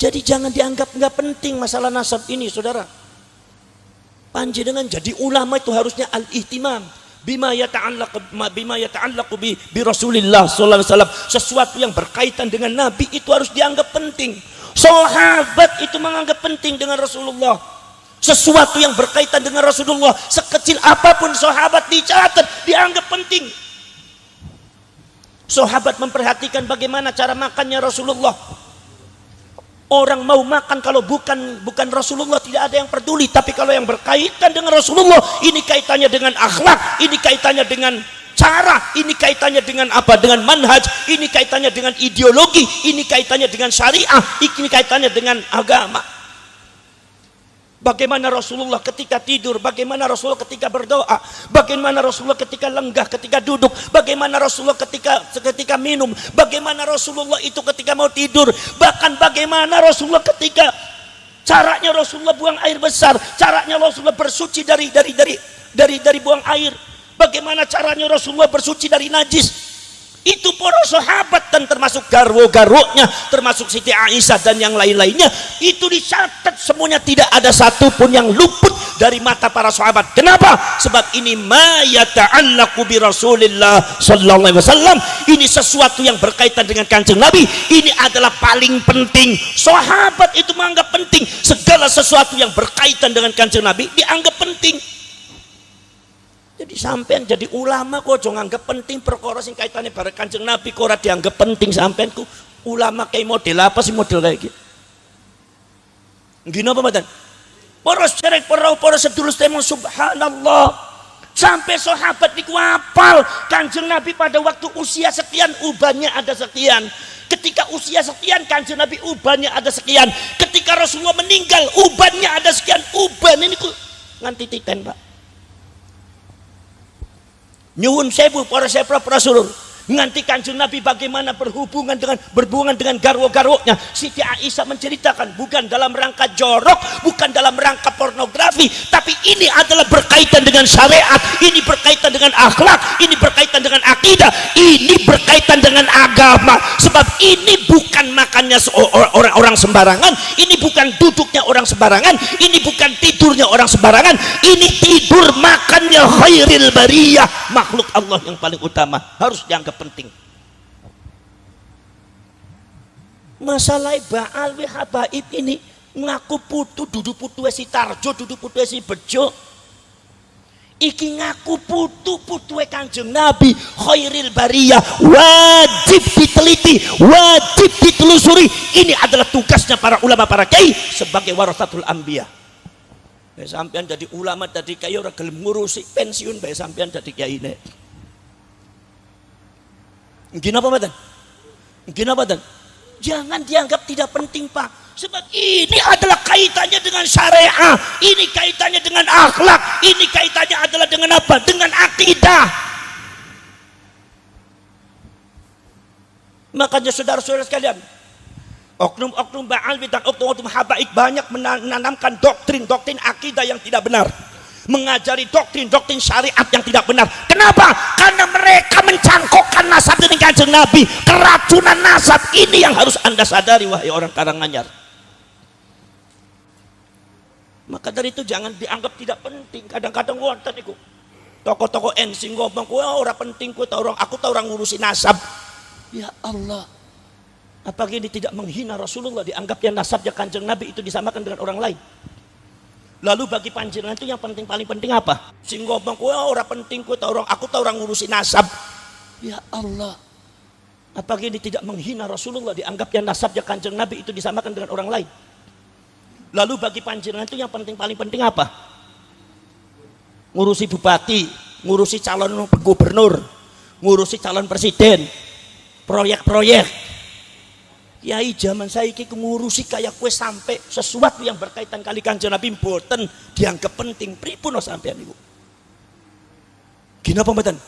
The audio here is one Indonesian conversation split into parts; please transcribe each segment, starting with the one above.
Jadi jangan dianggap nggak penting masalah nasab ini, saudara. Panjenengan jadi ulama itu harusnya al-ihtimam bima yata'allaqu bi Rasulillah sallallahu alaihi wasallam. Sesuatu yang berkaitan dengan Nabi itu harus dianggap penting. Sahabat itu menganggap penting dengan Rasulullah. Sesuatu yang berkaitan dengan Rasulullah, sekecil apapun sahabat dicatat, dianggap penting. Sahabat memperhatikan bagaimana cara makannya Rasulullah. Orang mau makan kalau bukan Rasulullah tidak ada yang peduli, tapi kalau yang berkaitan dengan Rasulullah, ini kaitannya dengan akhlak, ini kaitannya dengan cara, ini kaitannya dengan apa? Dengan manhaj, ini kaitannya dengan ideologi, ini kaitannya dengan syariah, ini kaitannya dengan agama. Bagaimana Rasulullah ketika tidur, bagaimana Rasulullah ketika berdoa, bagaimana Rasulullah ketika lenggah, ketika duduk, bagaimana Rasulullah ketika minum, bagaimana Rasulullah itu ketika mau tidur, bahkan bagaimana Rasulullah ketika caranya Rasulullah buang air besar, caranya Rasulullah bersuci dari buang air, bagaimana caranya Rasulullah bersuci dari najis. Itu para sahabat dan termasuk garwo-garwonya, termasuk Siti Aisyah dan yang lain-lainnya, itu dicatat semuanya, tidak ada satupun yang luput dari mata para sahabat. Kenapa? Sebab ini ma yata'allaqu bi Rasulillah sallallahu alaihi wasallam. Ini sesuatu yang berkaitan dengan Kanjeng Nabi. Ini adalah paling penting. Sahabat itu menganggap penting segala sesuatu yang berkaitan dengan Kanjeng Nabi dianggap penting. Jadi sampean jadi ulama kok jangan anggap penting perkara sing kaitane bareng Kanjeng Nabi kok ora dianggap penting. Sampean ku ulama kayak model apa sih, model kayak gitu. Gini apa mboten? Para sedherek, para sedulur sedherek, subhanallah. Sampai sahabat niku hafal Kanjeng Nabi pada waktu usia sekian ubannya ada sekian. Ketika usia sekian Kanjeng Nabi ubannya ada sekian. Ketika Rasulullah meninggal ubannya ada sekian. Uban ini ku nganti titen, Pak. Nyuwun sewu para sedulur, nganti Kanjeng Nabi bagaimana berhubungan dengan garwo-garwonya. Siti Aisyah menceritakan bukan dalam rangka jorok, bukan dalam rangka pornografi, tapi ini adalah berkaitan dengan syariat, ini berkaitan dengan akhlak, ini berkaitan dengan akidah, ini berkaitan dengan agama. Sebab ini bukan makannya orang sembarangan, ini bukan duduknya orang sembarangan, ini bukan tidurnya orang sembarangan, ini tidur makannya khairil bariyah, makhluk Allah yang paling utama, harus dianggap penting. Masalah Baal we habaib ini ngaku putu dudu putu si Tarjo, dudu putu si Bejo. Iki ngaku putu Kanjeng Nabi khairil bariyah, wajib diteliti, wajib ditelusuri. Ini adalah tugasnya para ulama, para kiai sebagai warasatul anbiya. Sampean jadi ulama tadi kiai ora gelem ngurusi pensiun bae sampean dadi kiyaine. Gini apa mboten? Gini apa mboten? Jangan dianggap tidak penting, Pak. Sebab ini adalah kaitannya dengan syariah, ini kaitannya dengan akhlak, ini kaitannya adalah dengan apa? Dengan akidah. Makanya saudara-saudara sekalian, oknum-oknum Baal dan oknum-oknum habaib banyak menanamkan doktrin akidah yang tidak benar, mengajari doktrin syariat yang tidak benar. Kenapa? Karena mereka mencangkokkan nasab dengan Kanjeng Nabi. Keracunan nasab ini yang harus Anda sadari, wahai orang Karanganyar. Maka dari itu jangan dianggap tidak penting. Kadang-kadang wonten iku tokoh-tokoh NC ngomong kowe ora penting, kowe aku tahu orang ngurusi nasab. Ya Allah, apakah ini tidak menghina Rasulullah, dianggapnya nasabnya Kanjeng Nabi itu disamakan dengan orang lain? Lalu bagi panjenengan itu yang paling penting apa? Sing ngomong kowe ora penting, aku tahu orang ngurusi nasab. Ya Allah, apakah ini tidak menghina Rasulullah, dianggapnya nasabnya Kanjeng Nabi itu disamakan dengan orang lain? Lalu bagi panjenengan itu yang paling penting apa? Ngurusi bupati, ngurusi calon gubernur, ngurusi calon presiden, proyek-proyek. Kiai zaman saya iki ngurusi kayak kue sampai sesuatu yang berkaitan kali Kanjeng Nabi mboten dianggap penting. Pripun sampean niku? Gini apa mboten?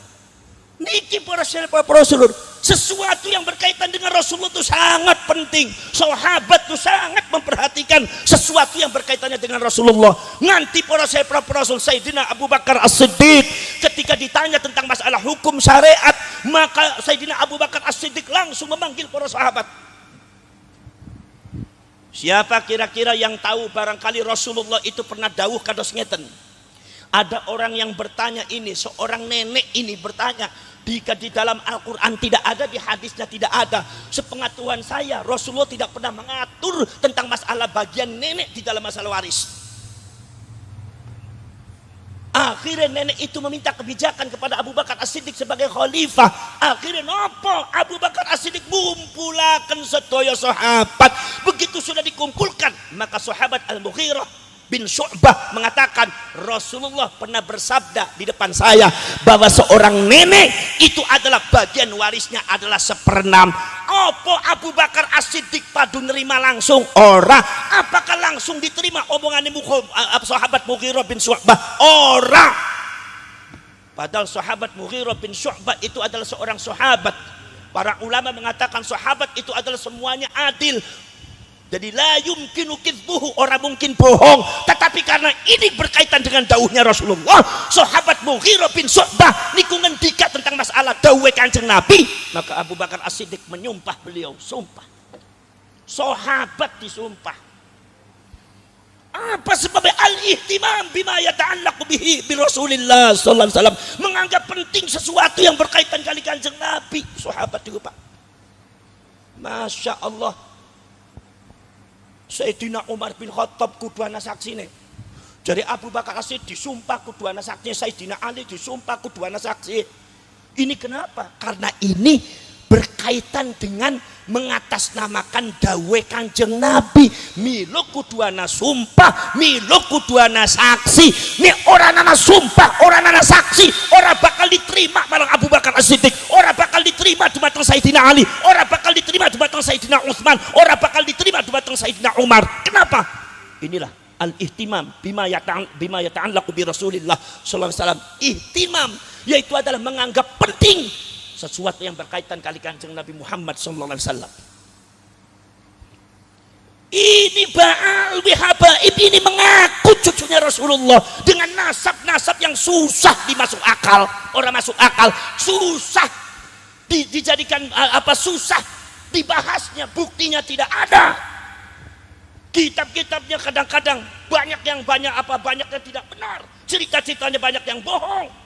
Niki para sedulur, sesuatu yang berkaitan dengan Rasulullah itu sangat penting. Sahabat itu sangat memperhatikan sesuatu yang berkaitannya dengan Rasulullah. Nganti para Rasul Sayyidina Abu Bakar As-Siddiq ketika ditanya tentang masalah hukum syariat, maka Sayyidina Abu Bakar As-Siddiq langsung memanggil para sahabat. Siapa kira-kira yang tahu barangkali Rasulullah itu pernah dawuh kados ngeten. Ada orang yang bertanya ini, seorang nenek ini bertanya, jika di dalam Al-Quran tidak ada, di hadisnya tidak ada. Sepengetahuan saya, Rasulullah tidak pernah mengatur tentang masalah bagian nenek di dalam masalah waris. Akhirnya nenek itu meminta kebijakan kepada Abu Bakar As-Siddiq sebagai khalifah. Akhirnya nopo Abu Bakar As-Siddiq ngumpulaken sedaya sahabat. Begitu sudah dikumpulkan, maka sahabat Al-Mughirah bin Syu'bah mengatakan, Rasulullah pernah bersabda di depan saya bahwa seorang nenek itu adalah bagian warisnya adalah 1/6. Apa Abu Bakar As-Siddiq padu nerima langsung? Ora. Apakah langsung diterima omongan sahabat Mughirah bin Syu'bah? Ora. Padahal sahabat Mughirah bin Syu'bah itu adalah seorang sahabat. Para ulama mengatakan sahabat itu adalah semuanya adil. Jadi la yumkinu kizbuhu, orang mungkin bohong. Tetapi karena ini berkaitan dengan dawuhnya Rasulullah, sahabat Mughirah bin Syu'bah niku ngendika tentang masalah dawuh Kanjeng Nabi, maka Abu Bakar As-Siddiq menyumpah beliau, sumpah. Sahabat disumpah. Apa sebabnya? Al-ihtimam bima yata'allaqu bihi bi Rasulillah sallallahu alaihi wasallam, menganggap penting sesuatu yang berkaitan kali Kanjeng Nabi. Sahabat itu, Pak. Masya Allah. Sayyidina Umar bin Khattab kuduana saksine. Jadi Abu Bakar As-Siddiq disumpah kuduana saksi, Sayyidina Ali disumpah kuduana saksi. Ini kenapa? Karena ini berkaitan dengan mengatasnamakan dawuh Kanjeng Nabi. Milo kuduana sumpah, milo kuduana saksi. Nek ora ana sumpah, ora ana saksi, ora bakal diterima marang Abu Bakar As-Siddiq, ora bakal diterima dumateng Sayyidina Ali, ora bakal diterima dumateng Sayyidina Utsman, ora bakal diterima dumateng Sayyidina Umar. Kenapa? Inilah al-ihtimam bima yata'allaqu bi Rasulillah sallallahu alaihi wasallam. Ihtimam yaitu adalah menganggap penting sesuatu yang berkaitan kali Kanjeng Nabi Muhammad sallallahu alaihi wasallam. Ini Ba'al Wihabaib, ini mengaku cucunya Rasulullah dengan nasab-nasab yang susah dimasuk akal. Orang masuk akal, susah dijadikan susah dibahasnya, buktinya tidak ada. Kitab-kitabnya kadang-kadang banyak yang tidak benar, cerita-ceritanya banyak yang bohong.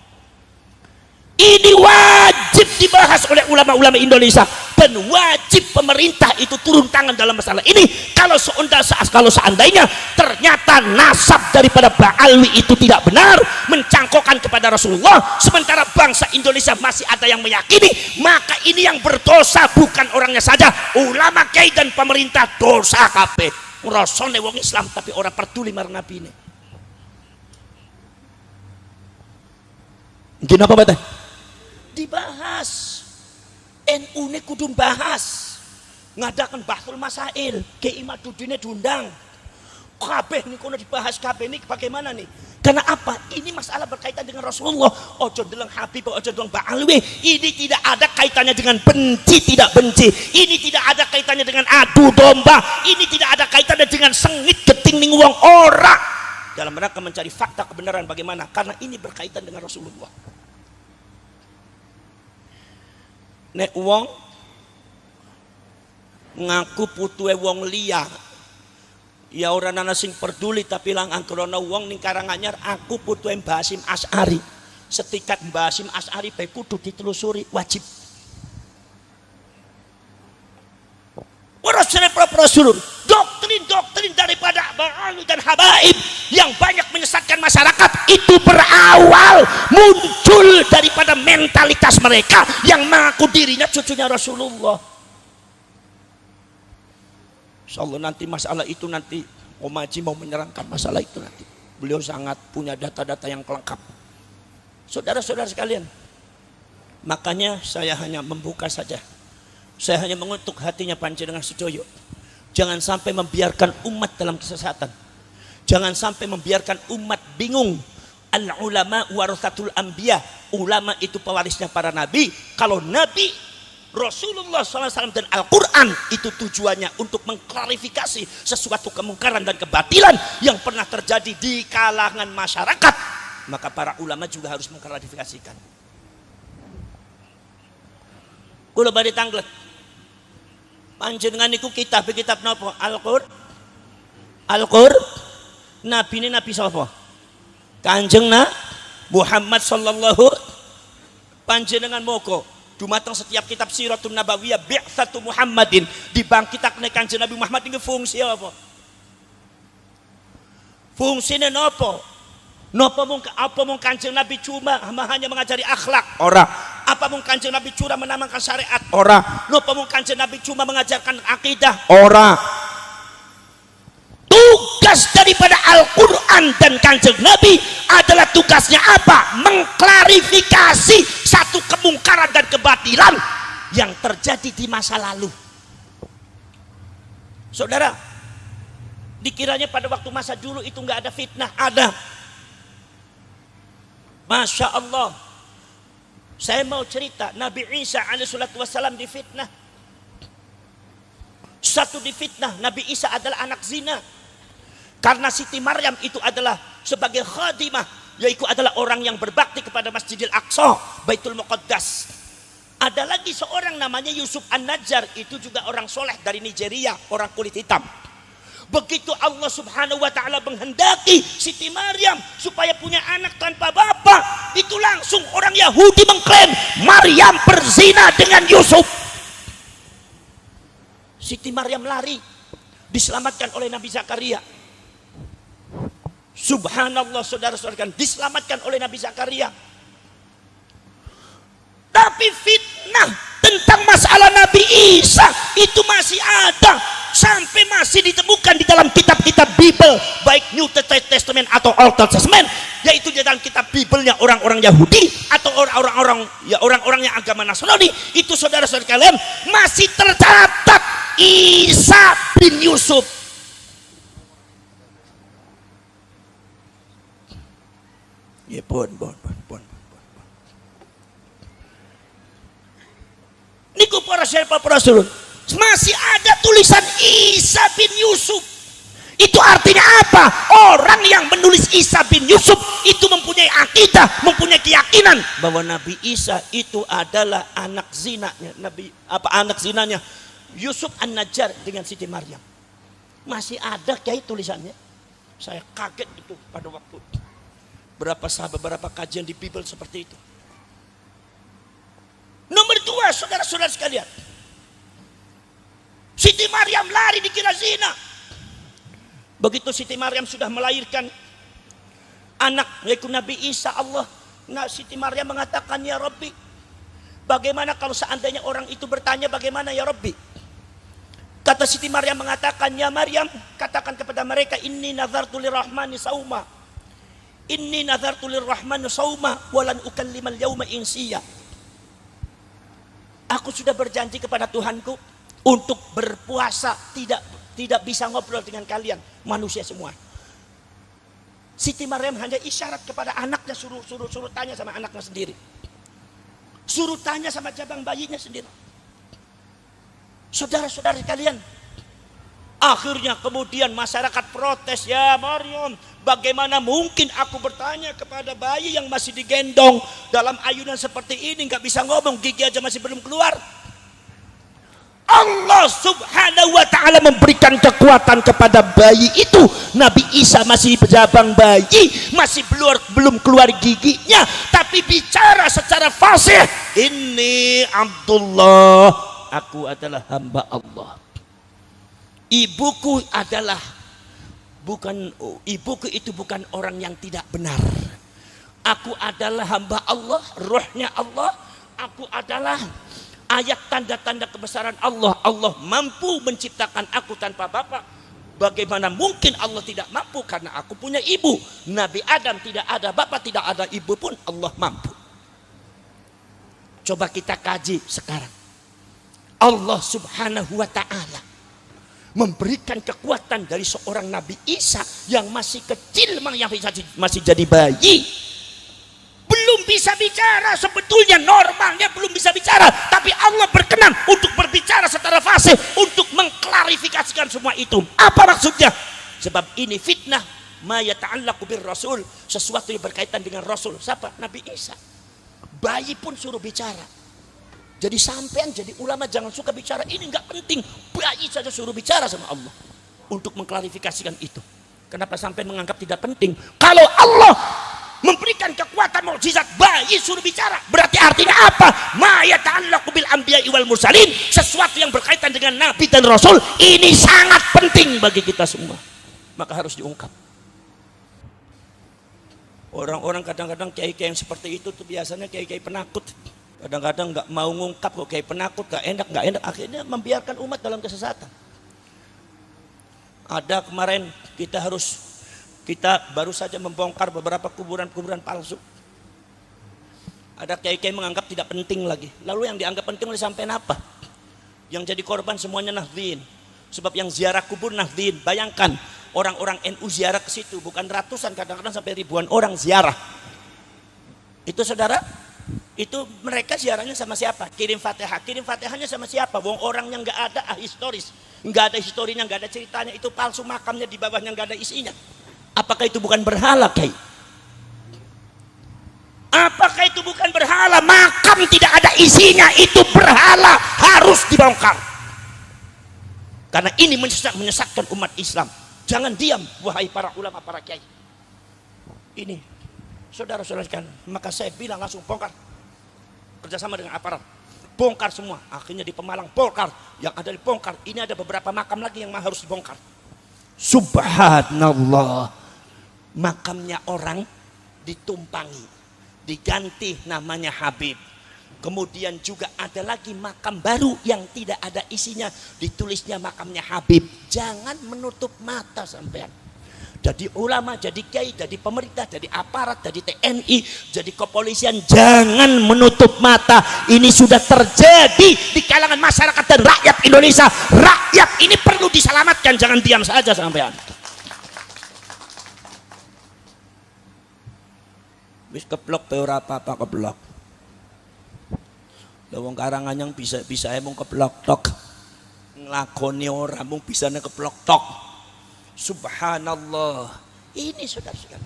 Ini wajib dibahas oleh ulama-ulama Indonesia dan wajib pemerintah itu turun tangan dalam masalah ini. Kalau seandainya ternyata nasab daripada Ba'alwi itu tidak benar, mencangkokkan kepada Rasulullah, sementara bangsa Indonesia masih ada yang meyakini, maka ini yang berdosa bukan orangnya saja, ulama, kiai dan pemerintah dosa kabeh. Rasane wong Islam tapi orang peduli marang Nabi ini. Gini apa betul? Dibahas. NU ini kudu bahas. Ngadakan bahsul masail. Kiai Madudine diundang. Kabeh ini kudu dibahas kabeh ini bagaimana nih? Karena apa? Ini masalah berkaitan dengan Rasulullah. Ojo deleng Habib, ojo deleng Ba'alwi. Ini tidak ada kaitannya dengan benci tidak benci. Ini tidak ada kaitannya dengan adu domba. Ini tidak ada kaitannya dengan sengit geting ning wong ora. Dalam rangka mencari fakta kebenaran bagaimana? Karena ini berkaitan dengan Rasulullah. Nek wong ngaku putuhe wong liya, ya ora ana sing peduli, tapi lang angkrana wong ning Karanganyar aku putuhe Mbah Hasyim Asy'ari. Setikat Mbah Hasyim Asy'ari bae kudu ditelusuri, wajib. Ora sene prosedur, doktrin daripada Ba'alwi dan Habaib yang banyak menyesatkan masyarakat itu berawal muncul daripada mentalitas mereka yang mengaku dirinya cucunya Rasulullah. Insyaallah nanti masalah itu nanti Om Haji mau menyerangkan masalah itu nanti. Beliau sangat punya data-data yang lengkap. Saudara-saudara sekalian, makanya saya hanya membuka saja. Saya hanya mengutuk hatinya panjenengan sedoyo. Jangan sampai membiarkan umat dalam kesesatan. Jangan sampai membiarkan umat bingung. Al-ulama warathatul anbiya. Ulama itu pewarisnya para nabi. Kalau Nabi Rasulullah SAW dan Al-Quran itu tujuannya untuk mengklarifikasi sesuatu kemungkaran dan kebatilan yang pernah terjadi di kalangan masyarakat, maka para ulama juga harus mengklarifikasikan. Kula badhe tanglet panjenengan niku kitab napa? Al-Qur'an. Al-Qur'an. Nabi ini Nabi sapa? Kanjeng Muhammad sallallahu panjenengan moko dumateng setiap kitab Siratun Nabawiyah bi'tsatu Muhammadin dibangkitakne Kanjeng Nabi Muhammad ini fungsi apa? Fungsine napa? Apa mung Kanjeng Nabi cuma hanya mengajari akhlak? Ora. Apa mung Kanjeng Nabi cuma menamakan syariat? Ora. Napa mung Kanjeng Nabi cuma mengajarkan akidah? Ora. Tugas daripada Al-Quran dan Kanjeng Nabi adalah tugasnya apa? Mengklarifikasi satu kemungkaran dan kebatilan yang terjadi di masa lalu. Saudara, dikiranya pada waktu masa dulu itu nggak ada fitnah. Ada. Masya Allah. Saya mau cerita Nabi Isa alaihissalatu wassalam difitnah. Satu difitnah, Nabi Isa adalah anak zina. Karena Siti Maryam itu adalah sebagai khadimah, yaitu adalah orang yang berbakti kepada Masjidil Aqsa, Baitul Muqaddas. Ada lagi seorang namanya Yusuf An-Najjar, itu juga orang soleh dari Nigeria, orang kulit hitam. Begitu Allah subhanahu wa ta'ala menghendaki Siti Maryam supaya punya anak tanpa bapak, itu langsung orang Yahudi mengklaim Maryam berzina dengan Yusuf. Siti Maryam lari, diselamatkan oleh Nabi Zakaria. Subhanallah, saudara-saudara, diselamatkan oleh Nabi Zakaria. Tapi fitnah tentang masalah Nabi Isa itu masih ada, sampai masih ditemukan di dalam kitab-kitab Bible, baik New Testament atau Old Testament, yaitu di dalam kitab Bible-nya orang-orang Yahudi atau orang-orang yang agama Nasrani. Itu saudara-saudara kalian masih tercatat Isa bin Yusuf. Ya pun. Niku para sahabat Rasul, masih ada tulisan Isa bin Yusuf. Itu artinya apa? Orang yang menulis Isa bin Yusuf itu mempunyai akidah, mempunyai keyakinan bahwa Nabi Isa itu adalah anak zinanya, anak zinanya Yusuf An-Najjar dengan Siti Maryam. Masih ada kayak tulisannya. Saya kaget itu pada waktu berapa sahabat, berapa kajian di Bible seperti itu. Nomor dua, saudara-saudara sekalian, Siti Maryam lari dikira zina. Begitu Siti Maryam sudah melahirkan anak yaitu Nabi Isa, Siti Maryam mengatakan, ya Rabbi, bagaimana kalau seandainya orang itu bertanya bagaimana ya Rabbi? Kata Siti Maryam mengatakan, ya Maryam, katakan kepada mereka, inni nazartu lirrahmani sauma. Inni nazartu lirrahmani sauma walan ukallimal yauma insiya. Aku sudah berjanji kepada Tuhanku untuk berpuasa, tidak bisa ngobrol dengan kalian manusia semua. Siti Maryam hanya isyarat kepada anaknya, suruh tanya sama anaknya sendiri. Suruh tanya sama jabang bayinya sendiri. Saudara-saudara kalian, akhirnya kemudian masyarakat protes, ya Maryam, bagaimana mungkin aku bertanya kepada bayi yang masih digendong dalam ayunan seperti ini, nggak bisa ngomong, gigi aja masih belum keluar. Allah subhanahu wa ta'ala memberikan kekuatan kepada bayi itu. Nabi Isa masih jabang bayi, masih belum keluar giginya, tapi bicara secara fasih, inni Abdullah, aku adalah hamba Allah. Ibuku itu bukan orang yang tidak benar. Aku adalah hamba Allah, rohnya Allah. Aku adalah ayat tanda-tanda kebesaran Allah. Allah mampu menciptakan aku tanpa bapak. Bagaimana mungkin Allah tidak mampu? Karena aku punya ibu. Nabi Adam tidak ada bapak, tidak ada ibu pun Allah mampu. Coba kita kaji sekarang. Allah subhanahu wa ta'ala memberikan kekuatan dari seorang Nabi Isa yang masih kecil, yang masih jadi bayi, belum bisa bicara, sebetulnya normalnya belum bisa bicara, tapi Allah berkenan untuk berbicara secara fasih, untuk mengklarifikasikan semua itu. Apa maksudnya? Sebab ini fitnah ma yata'allaqu bir rasul, sesuatu yang berkaitan dengan Rasul. Siapa? Nabi Isa. Bayi pun suruh bicara. Jadi sampean jadi ulama jangan suka bicara ini, nggak penting, bayi saja suruh bicara sama Allah. untuk mengklarifikasikan itu. Kenapa sampai menganggap tidak penting? Kalau Allah memberikan kekuatan mukjizat bayi suruh bicara, berarti artinya apa? Ma yata'allaqu bil anbiya'i wal mursalin, sesuatu yang berkaitan dengan nabi dan rasul ini sangat penting bagi kita semua, maka harus diungkap. Orang-orang kadang-kadang kiai-kiai yang seperti itu tuh biasanya kiai-kiai penakut. Kadang-kadang nggak mau ngungkap, kok kiai penakut, nggak enak, akhirnya membiarkan umat dalam kesesatan. Ada kemarin kita baru saja membongkar beberapa kuburan-kuburan palsu. Ada kiai-kiai menganggap tidak penting lagi. Lalu yang dianggap penting oleh sampean apa? Yang jadi korban semuanya Nahdlin. Sebab yang ziarah kubur Nahdlin. Bayangkan orang-orang NU ziarah ke situ, bukan ratusan, kadang-kadang sampai ribuan orang ziarah. Itu saudara, itu mereka ziarahnya sama siapa? Kirim Fatihah. Kirim Fatihahnya sama siapa? Wong orang yang nggak ada ahistoris, nggak ada historinya, nggak ada ceritanya, itu palsu, makamnya di bawahnya nggak ada isinya. Apakah itu bukan berhala, Kiai? Apakah itu bukan berhala? Makam tidak ada isinya, itu berhala, harus dibongkar. Karena ini menyesatkan umat Islam. Jangan diam, wahai para ulama, para kiai. Ini, saudara-saudara sekalian, maka saya bilang langsung bongkar. Kerjasama dengan aparat, bongkar semua. Akhirnya di Pemalang bongkar, yang ada dibongkar. Ini ada beberapa makam lagi yang harus dibongkar. Subhanallah. Makamnya orang ditumpangi, diganti namanya Habib. Kemudian juga ada lagi makam baru yang tidak ada isinya, ditulisnya makamnya Habib. Jangan menutup mata sampean. Jadi ulama, jadi kiai, jadi pemerintah, jadi aparat, jadi TNI, jadi kepolisian, jangan menutup mata. Ini sudah terjadi di kalangan masyarakat dan rakyat Indonesia. Rakyat ini perlu diselamatkan, jangan diam saja sampean. Wis keblok pe ora apa-apa keblok. Lah wong Karanganyang bisa emang keblok tok. Nglakoni ora mung bisane keblok tok. Subhanallah. Ini saudara-saudara.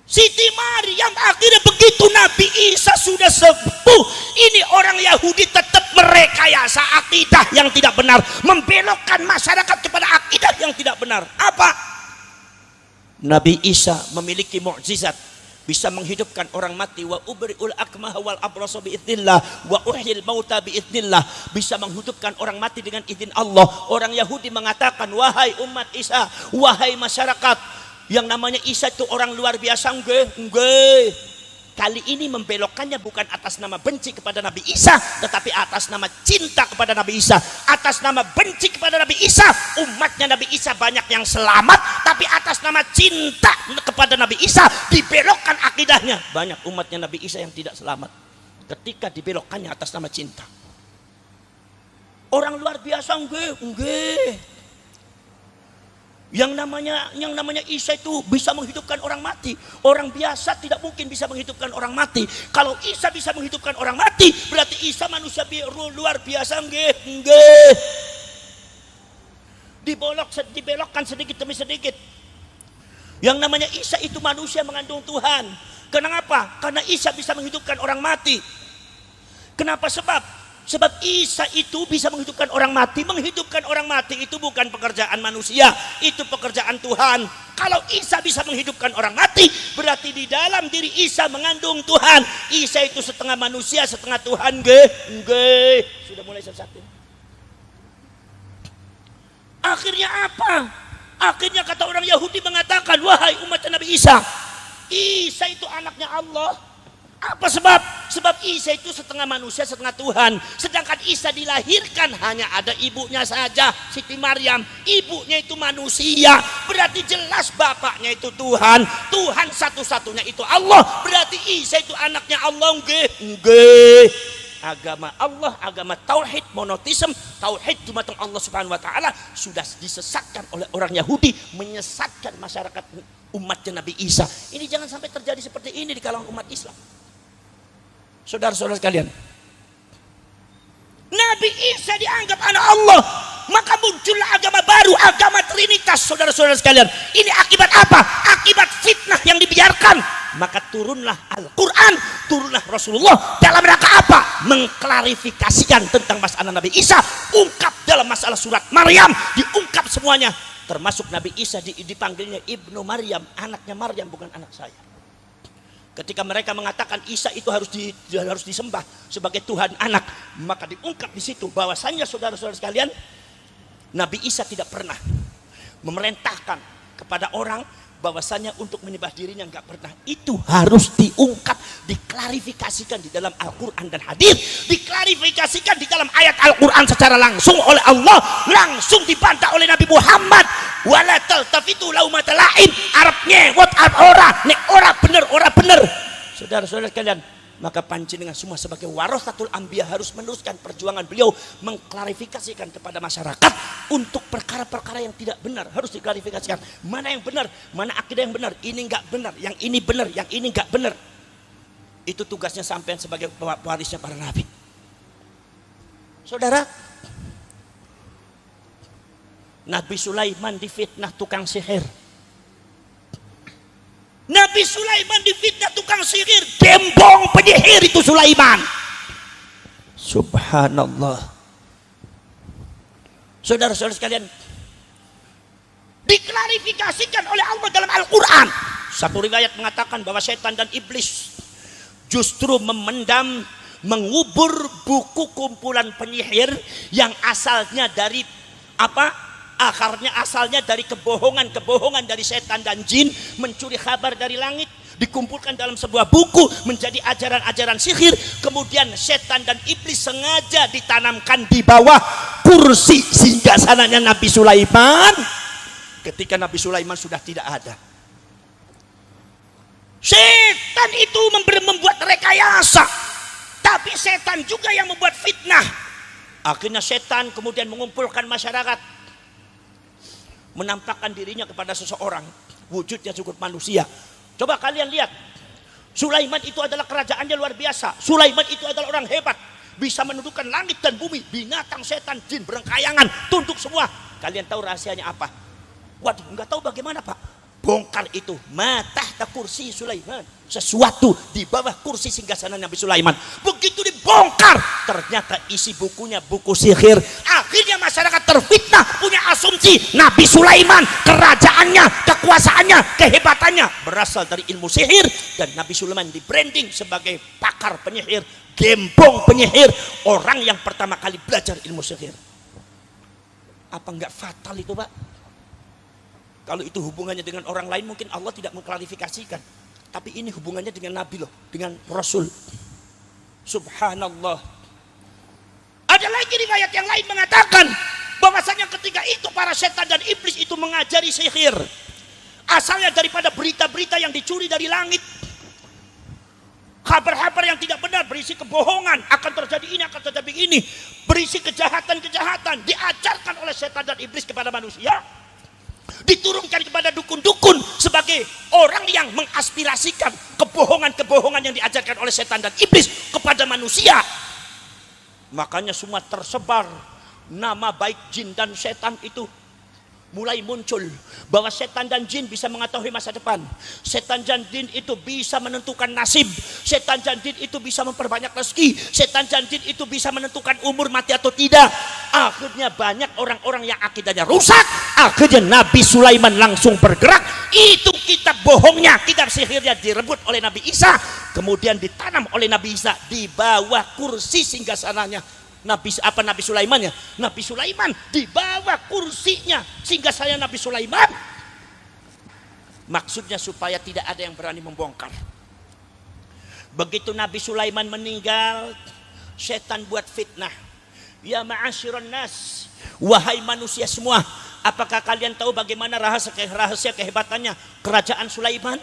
Siti Maryam akhirnya begitu Nabi Isa sudah sepuh, ini orang Yahudi tetap merekayasa akidah yang tidak benar, membelokkan masyarakat kepada akidah yang tidak benar. Apa? Nabi Isa memiliki mukjizat, bisa menghidupkan orang mati, wa ubri'ul akmaha wal abrasa biidznillah wa uhyil mauta biidznillah, bisa menghidupkan orang mati dengan izin Allah. Orang Yahudi mengatakan, wahai umat Isa, wahai masyarakat, yang namanya Isa itu orang luar biasa. Nggih. Kali ini membelokkannya bukan atas nama benci kepada Nabi Isa, tetapi atas nama cinta kepada Nabi Isa. Atas nama benci kepada Nabi Isa, umatnya Nabi Isa banyak yang selamat, tapi atas nama cinta kepada Nabi Isa dibelokkan akidahnya. Banyak umatnya Nabi Isa yang tidak selamat ketika dibelokkannya atas nama cinta. Orang luar biasa, nggih. Yang namanya Isa itu bisa menghidupkan orang mati. Orang biasa tidak mungkin bisa menghidupkan orang mati. Kalau Isa bisa menghidupkan orang mati, berarti Isa manusia luar biasa, nggih. Dibelokkan sedikit demi sedikit. Yang namanya Isa itu manusia mengandung Tuhan. Kenapa? Karena Isa bisa menghidupkan orang mati. Kenapa? Sebab Isa itu bisa menghidupkan orang mati. Menghidupkan orang mati itu bukan pekerjaan manusia, itu pekerjaan Tuhan. Kalau Isa bisa menghidupkan orang mati, berarti di dalam diri Isa mengandung Tuhan. Isa itu setengah manusia, setengah Tuhan. Nggih. Sudah mulai satu. Akhirnya apa? Akhirnya kata orang Yahudi mengatakan, wahai umat Nabi Isa, Isa itu anaknya Allah. Apa sebab? Sebab Isa itu setengah manusia, setengah Tuhan. Sedangkan Isa dilahirkan hanya ada ibunya saja, Siti Maryam. Ibunya itu manusia, berarti jelas bapaknya itu Tuhan. Tuhan satu-satunya itu Allah, berarti Isa itu anaknya Allah. Nggih. Agama Allah, agama tauhid, monoteisme, tauhid dumateng Allah Subhanahu wa taala sudah disesatkan oleh orang Yahudi, menyesatkan masyarakat umatnya Nabi Isa. Ini jangan sampai terjadi seperti ini di kalangan umat Islam. Saudara-saudara sekalian, Nabi Isa dianggap anak Allah, maka muncullah agama baru, agama Trinitas. Saudara-saudara sekalian, ini akibat apa? Akibat fitnah yang dibiarkan. Maka turunlah Al-Quran, turunlah Rasulullah dalam rangka apa? Mengklarifikasikan tentang masalah Nabi Isa. Ungkap dalam masalah surat Maryam, diungkap lengkap semuanya. Termasuk Nabi Isa dipanggilnya Ibnu Maryam, anaknya Maryam, bukan anak saya. Ketika mereka mengatakan Isa itu harus disembah sebagai Tuhan anak, maka diungkap di situ bahwasannya saudara-saudara sekalian, Nabi Isa tidak pernah memerintahkan kepada orang bahwasanya untuk menyembah dirinya, enggak pernah. Itu harus diungkap, diklarifikasikan di dalam Al-Quran dan hadis, diklarifikasikan di dalam ayat Al-Quran secara langsung oleh Allah, langsung dibantah oleh Nabi Muhammad. Wala taltafitu laumata la'in, Arabnya what ora, nek ora bener. Saudara-saudara sekalian, maka panjenengan semua sebagai warasatul anbiya harus meneruskan perjuangan beliau mengklarifikasikan kepada masyarakat untuk perkara-perkara yang tidak benar, harus diklarifikasikan. Mana yang benar, mana akidah yang benar, ini enggak benar, yang ini benar, yang ini enggak benar. Itu tugasnya sampean sebagai pewarisnya para nabi. Saudara, Nabi Sulaiman difitnah tukang sihir. Nabi Sulaiman difitnah tukang sihir, gembong penyihir itu Sulaiman. Subhanallah. Saudara-saudara sekalian, diklarifikasikan oleh Allah dalam Al-Quran. Satu riwayat mengatakan bahwa setan dan iblis justru memendam, mengubur buku kumpulan penyihir yang asalnya dari apa? Asalnya dari kebohongan dari setan dan jin, mencuri kabar dari langit, dikumpulkan dalam sebuah buku menjadi ajaran-ajaran sihir. Kemudian setan dan iblis sengaja ditanamkan di bawah kursi singgasananya Nabi Sulaiman ketika Nabi Sulaiman sudah tidak ada. Setan itu membuat rekayasa, tapi setan juga yang membuat fitnah. Akhirnya setan kemudian mengumpulkan masyarakat, menampakkan dirinya kepada seseorang, wujudnya cukup manusia. Coba kalian lihat, Sulaiman itu adalah kerajaannya luar biasa. Sulaiman itu adalah orang hebat, bisa menundukkan langit dan bumi, binatang, setan, jin berengkayangan, tunduk semua. Kalian tahu rahasianya apa? Waduh, nggak tahu bagaimana Pak. Bongkar itu, matahta kursi Sulaiman, sesuatu di bawah kursi singgasana Nabi Sulaiman. Begitu dibongkar, ternyata isi bukunya buku sihir. Akhirnya masyarakat terfitnah, punya asumsi Nabi Sulaiman, kerajaannya, kekuasaannya, kehebatannya berasal dari ilmu sihir, dan Nabi Sulaiman di branding sebagai pakar penyihir, gembong penyihir, orang yang pertama kali belajar ilmu sihir. Apa enggak fatal itu Pak? Kalau itu hubungannya dengan orang lain mungkin Allah tidak mengklarifikasikan. Tapi ini hubungannya dengan Nabi loh, dengan Rasul. Subhanallah. Ada lagi riwayat yang lain mengatakan bahwasanya ketika itu para setan dan iblis itu mengajari sihir. Asalnya daripada berita-berita yang dicuri dari langit. Kabar-kabar yang tidak benar, berisi kebohongan, akan terjadi ini, akan terjadi ini. Berisi kejahatan-kejahatan diajarkan oleh setan dan iblis kepada manusia. Diturunkan kepada dukun-dukun sebagai orang yang mengaspirasikan kebohongan-kebohongan yang diajarkan oleh setan dan iblis kepada manusia. Makanya semua tersebar nama baik jin dan setan itu mulai muncul, bahwa setan dan jin bisa mengetahui masa depan. Setan dan jin itu bisa menentukan nasib. Setan dan jin itu bisa memperbanyak rezeki. Setan dan jin itu bisa menentukan umur mati atau tidak. Akhirnya banyak orang-orang yang akidahnya rusak. Akhirnya Nabi Sulaiman langsung bergerak. Itu kitab bohongnya, kitab sihirnya direbut oleh Nabi Isa, kemudian ditanam oleh Nabi Isa di bawah kursi singgasananya Nabi Sulaiman ya. Nabi Sulaiman di bawah kursinya singgasana Nabi Sulaiman. Maksudnya supaya tidak ada yang berani membongkar. Begitu Nabi Sulaiman meninggal, setan buat fitnah. Ya ma'asyiran nas, wahai manusia semua, apakah kalian tahu bagaimana rahasia kehebatannya kerajaan Sulaiman?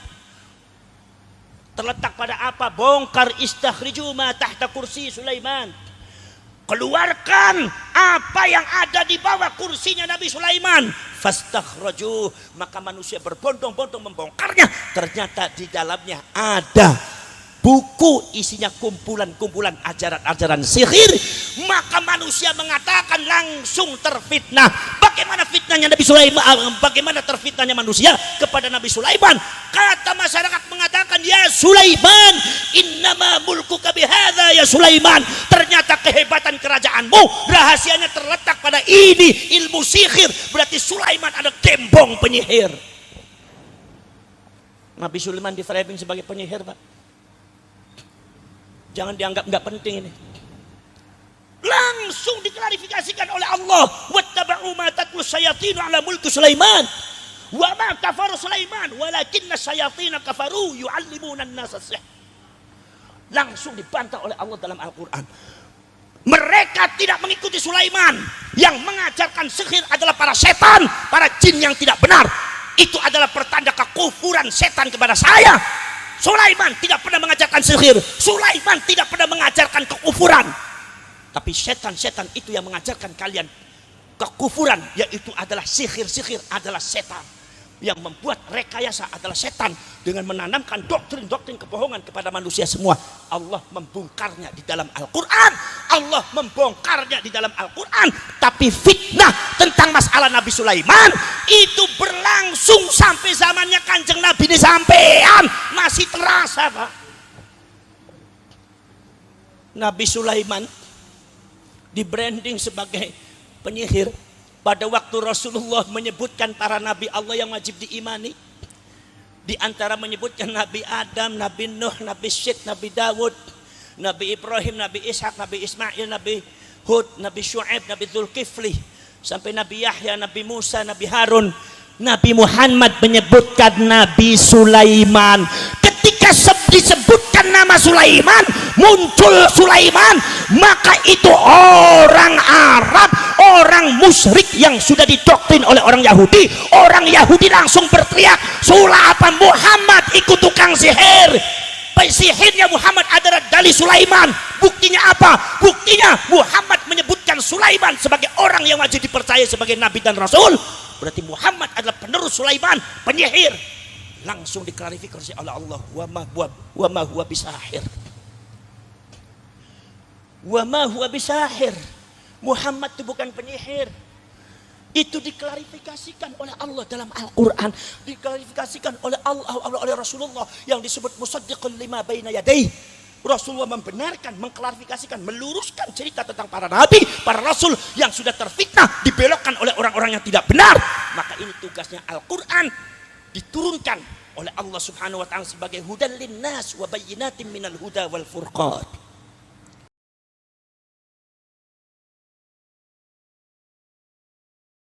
Terletak pada apa? Bongkar, istakhriju ma tahta kursi Sulaiman. Keluarkan apa yang ada di bawah kursinya Nabi Sulaiman. Fastakhraju, maka manusia berbondong-bondong membongkarnya. Ternyata di dalamnya ada buku isinya kumpulan-kumpulan ajaran-ajaran sihir. Maka manusia mengatakan langsung terfitnah. Bagaimana fitnahnya Nabi Sulaiman? Bagaimana terfitnahnya manusia kepada Nabi Sulaiman? Kata masyarakat mengatakan ya Sulaiman, innama mulkuka bihadza ya Sulaiman. Ternyata kehebatan kerajaanmu rahasianya terletak pada ini, ilmu sihir. Berarti Sulaiman ada gembong penyihir. Nabi Sulaiman di framing sebagai penyihir, Pak. Jangan dianggap nggak penting ini. Langsung diklarifikasikan oleh Allah. Wattaba'u ma tatlu syayatin ala mulki Sulaiman. Wa ma kafara Sulaiman walakinna syayatin kafaru yu'allimuna an-nasa sihr. Langsung dibantah oleh Allah dalam Al-Qur'an. Mereka tidak mengikuti Sulaiman. Yang mengajarkan sihir adalah para setan, para jin yang tidak benar. Itu adalah pertanda kekufuran setan kepada saya. Sulaiman tidak pernah mengajarkan sihir. Sulaiman tidak pernah mengajarkan kekufuran. Tapi setan-setan itu yang mengajarkan kalian kekufuran, yaitu adalah sihir-sihir adalah setan. Yang membuat rekayasa adalah setan dengan menanamkan doktrin-doktrin kebohongan kepada manusia semua. Allah membongkarnya di dalam Al-Quran. Allah membongkarnya di dalam Al-Quran. Tapi fitnah tentang masalah Nabi Sulaiman itu berlangsung sampai zamannya Kanjeng Nabi ini sampean masih terasa, Pak. Nabi Sulaiman di branding sebagai penyihir. Pada waktu Rasulullah menyebutkan para nabi Allah yang wajib diimani, di antara menyebutkan Nabi Adam, Nabi Nuh, Nabi Syed, Nabi Dawud, Nabi Ibrahim, Nabi Ishak, Nabi Ismail, Nabi Hud, Nabi Syu'aib, Nabi Dzulkifli, sampai Nabi Yahya, Nabi Musa, Nabi Harun. Nabi Muhammad menyebutkan Nabi Sulaiman. Ketika disebutkan nama Sulaiman, muncul Sulaiman, maka itu orang Arab, orang musyrik yang sudah didoktrin oleh orang Yahudi. Orang Yahudi langsung berteriak, Sulaiman Muhammad ikut tukang sihir. Sihirnya Muhammad adalah dari Sulaiman. Buktinya apa? Buktinya Muhammad menyebutkan Sulaiman sebagai orang yang wajib dipercaya sebagai nabi dan rasul. Berarti Muhammad adalah penerus Sulaiman, penyihir. Langsung diklarifikasi oleh Allah, wa ma huwa bisahir. Wa ma huwa bisahir. Muhammad itu bukan penyihir. Itu diklarifikasikan oleh Allah dalam Al-Quran, diklarifikasikan oleh Allah, oleh Rasulullah yang disebut musaddiqun lima baina yadayhi. Rasulullah membenarkan, mengklarifikasikan, meluruskan cerita tentang para nabi, para rasul yang sudah terfitnah, dibelokkan oleh orang-orang yang tidak benar. Maka ini tugasnya Al-Quran, diturunkan oleh Allah Subhanahu wa taala sebagai hudan linnas wa bayyinatin minal huda wal furqan.